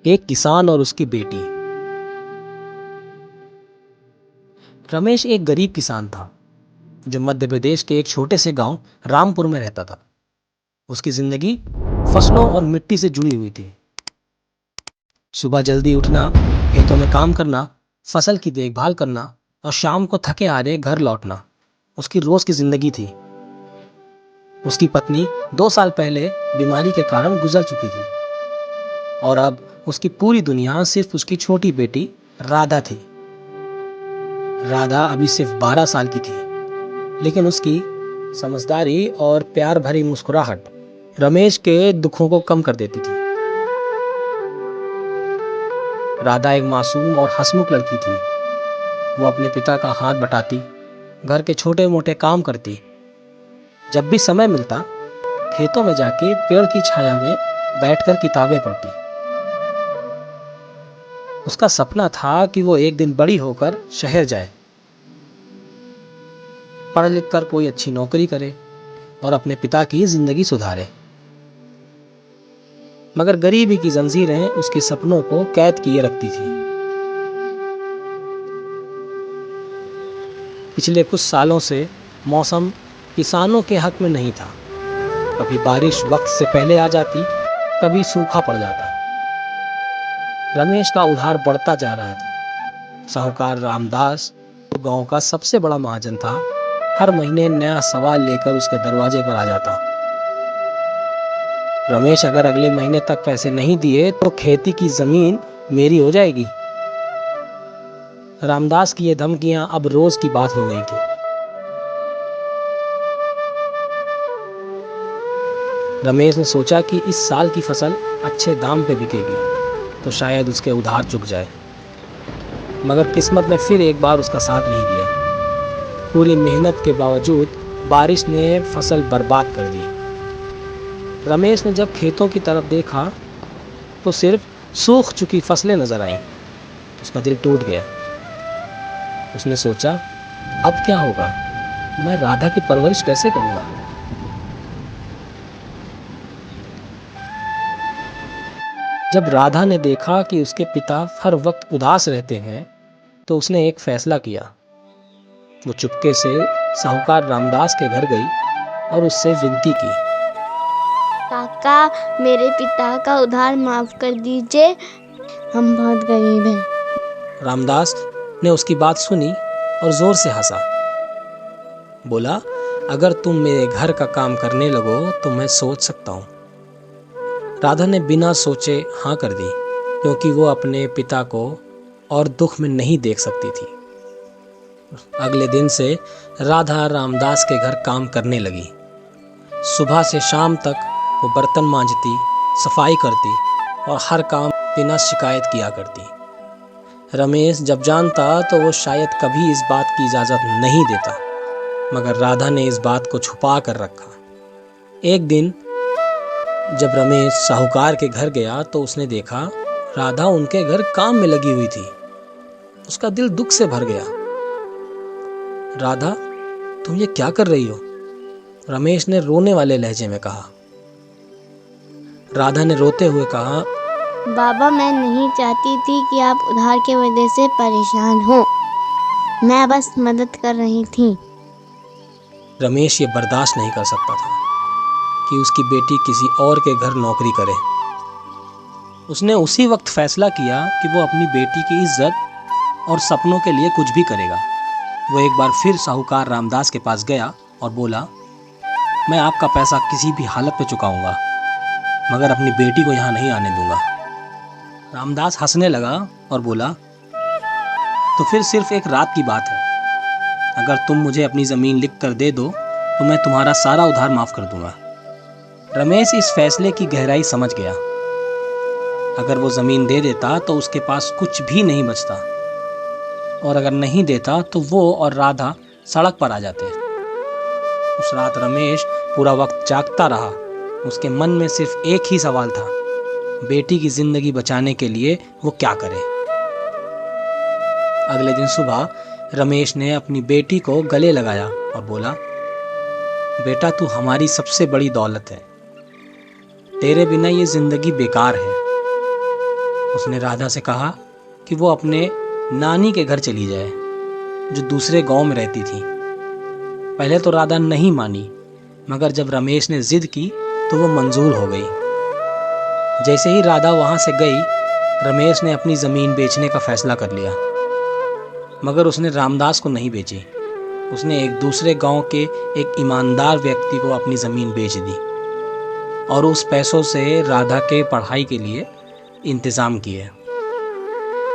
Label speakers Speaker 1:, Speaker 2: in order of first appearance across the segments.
Speaker 1: एक किसान और उसकी बेटी। रमेश एक गरीब किसान था जो मध्य प्रदेश के एक छोटे से गांव रामपुर में रहता था। उसकी जिंदगी फसलों और मिट्टी से जुड़ी हुई थी। सुबह जल्दी उठना, खेतों में काम करना, फसल की देखभाल करना और शाम को थके हारे घर लौटना उसकी रोज की जिंदगी थी। उसकी पत्नी 2 साल पहले बीमारी के कारण गुजर चुकी थी और अब उसकी पूरी दुनिया सिर्फ उसकी छोटी बेटी राधा थी। राधा अभी सिर्फ 12 साल की थी, लेकिन उसकी समझदारी और प्यार भरी मुस्कुराहट रमेश के दुखों को कम कर देती थी। राधा एक मासूम और हंसमुख लड़की थी। वो अपने पिता का हाथ बटाती, घर के छोटे मोटे काम करती। जब भी समय मिलता खेतों में जाके पेड़ की छाया में बैठकर किताबें पढ़ती। उसका सपना था कि वो एक दिन बड़ी होकर शहर जाए, पढ़ लिख कर कोई अच्छी नौकरी करे और अपने पिता की जिंदगी सुधारे। मगर गरीबी की जंजीरें उसके सपनों को कैद किए रखती थी। पिछले कुछ सालों से मौसम किसानों के हक में नहीं था। कभी बारिश वक्त से पहले आ जाती, कभी सूखा पड़ जाता। रमेश का उधार बढ़ता जा रहा था। साहूकार रामदास, जो गांव का सबसे बड़ा महाजन था, हर महीने नया सवाल लेकर उसके दरवाजे पर आ जाता। रमेश, अगर अगले महीने तक पैसे नहीं दिए तो खेती की जमीन मेरी हो जाएगी। रामदास की ये धमकियां अब रोज की बात हो गई थी। रमेश ने सोचा कि इस साल की फसल अच्छे दाम पे बिकेगी तो शायद उसके उधार चुक जाए। मगर किस्मत ने फिर एक बार उसका साथ नहीं दिया। पूरी मेहनत के बावजूद बारिश ने फसल बर्बाद कर दी। रमेश ने जब खेतों की तरफ देखा तो सिर्फ सूख चुकी फसलें नजर आईं। उसका दिल टूट गया। उसने सोचा, अब क्या होगा? मैं राधा की परवरिश कैसे करूंगा? जब राधा ने देखा कि उसके पिता हर वक्त उदास रहते हैं तो उसने एक फैसला किया। वो चुपके से साहूकार रामदास के घर गई और उससे विनती की।
Speaker 2: काका, मेरे पिता का उधार माफ कर दीजिए, हम बहुत गरीब हैं।
Speaker 1: रामदास ने उसकी बात सुनी और जोर से हंसा। बोला, अगर तुम मेरे घर का काम करने लगो तो मैं सोच सकता हूँ। राधा ने बिना सोचे हाँ कर दी, क्योंकि वो अपने पिता को और दुख में नहीं देख सकती थी। अगले दिन से राधा रामदास के घर काम करने लगी। सुबह से शाम तक वो बर्तन मांजती, सफाई करती और हर काम बिना शिकायत किया करती। रमेश जब जानता तो वो शायद कभी इस बात की इजाज़त नहीं देता, मगर राधा ने इस बात को छुपा कर रखा। एक दिन जब रमेश साहूकार के घर गया तो उसने देखा राधा उनके घर काम में लगी हुई थी। उसका दिल दुख से भर गया। राधा, तुम ये क्या कर रही हो? रमेश ने रोने वाले लहजे में कहा। राधा ने रोते हुए कहा,
Speaker 2: बाबा, मैं नहीं चाहती थी कि आप उधार के वजह से परेशान हो। मैं बस मदद कर रही थी।
Speaker 1: रमेश ये बर्दाश्त नहीं कर सकता था कि उसकी बेटी किसी और के घर नौकरी करे। उसने उसी वक्त फैसला किया कि वो अपनी बेटी की इज्जत और सपनों के लिए कुछ भी करेगा। वो एक बार फिर साहूकार रामदास के पास गया और बोला, मैं आपका पैसा किसी भी हालत पे चुकाऊंगा, मगर अपनी बेटी को यहाँ नहीं आने दूंगा। रामदास हंसने लगा और बोला, तो फिर सिर्फ एक रात की बात है। अगर तुम मुझे अपनी ज़मीन लिख कर दे दो तो मैं तुम्हारा सारा उधार माफ़ कर दूंगा। रमेश इस फैसले की गहराई समझ गया। अगर वो ज़मीन दे देता तो उसके पास कुछ भी नहीं बचता, और अगर नहीं देता तो वो और राधा सड़क पर आ जाते। उस रात रमेश पूरा वक्त जागता रहा। उसके मन में सिर्फ एक ही सवाल था, बेटी की जिंदगी बचाने के लिए वो क्या करे। अगले दिन सुबह रमेश ने अपनी बेटी को गले लगाया और बोला, बेटा, तू हमारी सबसे बड़ी दौलत है। तेरे बिना ये जिंदगी बेकार है। उसने राधा से कहा कि वो अपने नानी के घर चली जाए, जो दूसरे गांव में रहती थी। पहले तो राधा नहीं मानी, मगर जब रमेश ने जिद की तो वो मंजूर हो गई। जैसे ही राधा वहां से गई, रमेश ने अपनी ज़मीन बेचने का फैसला कर लिया। मगर उसने रामदास को नहीं बेची। उसने एक दूसरे गांव के एक ईमानदार व्यक्ति को अपनी ज़मीन बेच दी और उस पैसों से राधा के पढ़ाई के लिए इंतज़ाम किए।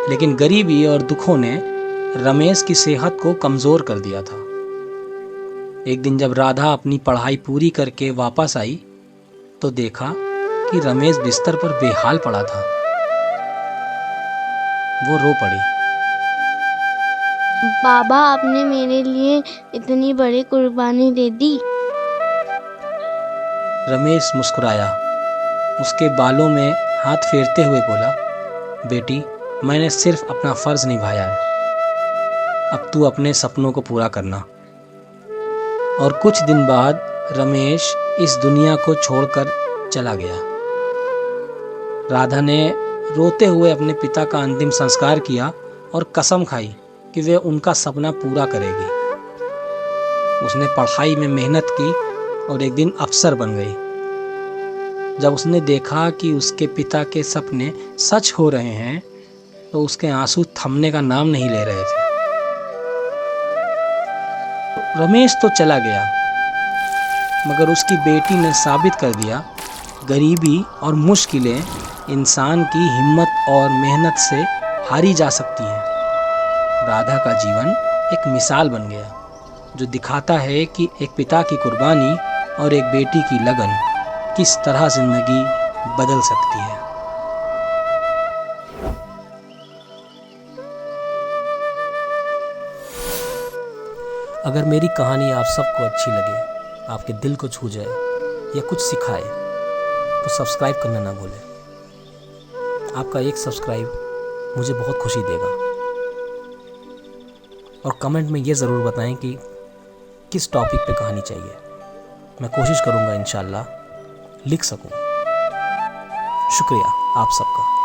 Speaker 1: लेकिन गरीबी और दुखों ने रमेश की सेहत को कमज़ोर कर दिया था। एक दिन जब राधा अपनी पढ़ाई पूरी करके वापस आई तो देखा कि रमेश बिस्तर पर बेहाल पड़ा था। वो रो पड़ी।
Speaker 2: बाबा, आपने मेरे लिए इतनी बड़ी कुर्बानी दे दी।
Speaker 1: रमेश मुस्कुराया, उसके बालों में हाथ फेरते हुए बोला, बेटी, मैंने सिर्फ अपना फ़र्ज़ निभाया है। अब तू अपने सपनों को पूरा करना। और कुछ दिन बाद रमेश इस दुनिया को छोड़कर चला गया। राधा ने रोते हुए अपने पिता का अंतिम संस्कार किया और कसम खाई कि वे उनका सपना पूरा करेगी। उसने पढ़ाई में मेहनत की और एक दिन अफसर बन गई। जब उसने देखा कि उसके पिता के सपने सच हो रहे हैं तो उसके आंसू थमने का नाम नहीं ले रहे थे। रमेश तो चला गया, मगर उसकी बेटी ने साबित कर दिया, गरीबी और मुश्किलें इंसान की हिम्मत और मेहनत से हारी जा सकती हैं। राधा का जीवन एक मिसाल बन गया, जो दिखाता है कि एक पिता की कुर्बानी और एक बेटी की लगन किस तरह जिंदगी बदल सकती है। अगर मेरी कहानी आप सबको अच्छी लगे, आपके दिल को छू जाए या कुछ सिखाए, तो सब्सक्राइब करना ना भूलें। आपका एक सब्सक्राइब मुझे बहुत खुशी देगा। और कमेंट में ये ज़रूर बताएं कि किस टॉपिक पे कहानी चाहिए। मैं कोशिश करूँगा इंशाल्लाह लिख सकूँ। शुक्रिया आप सबका।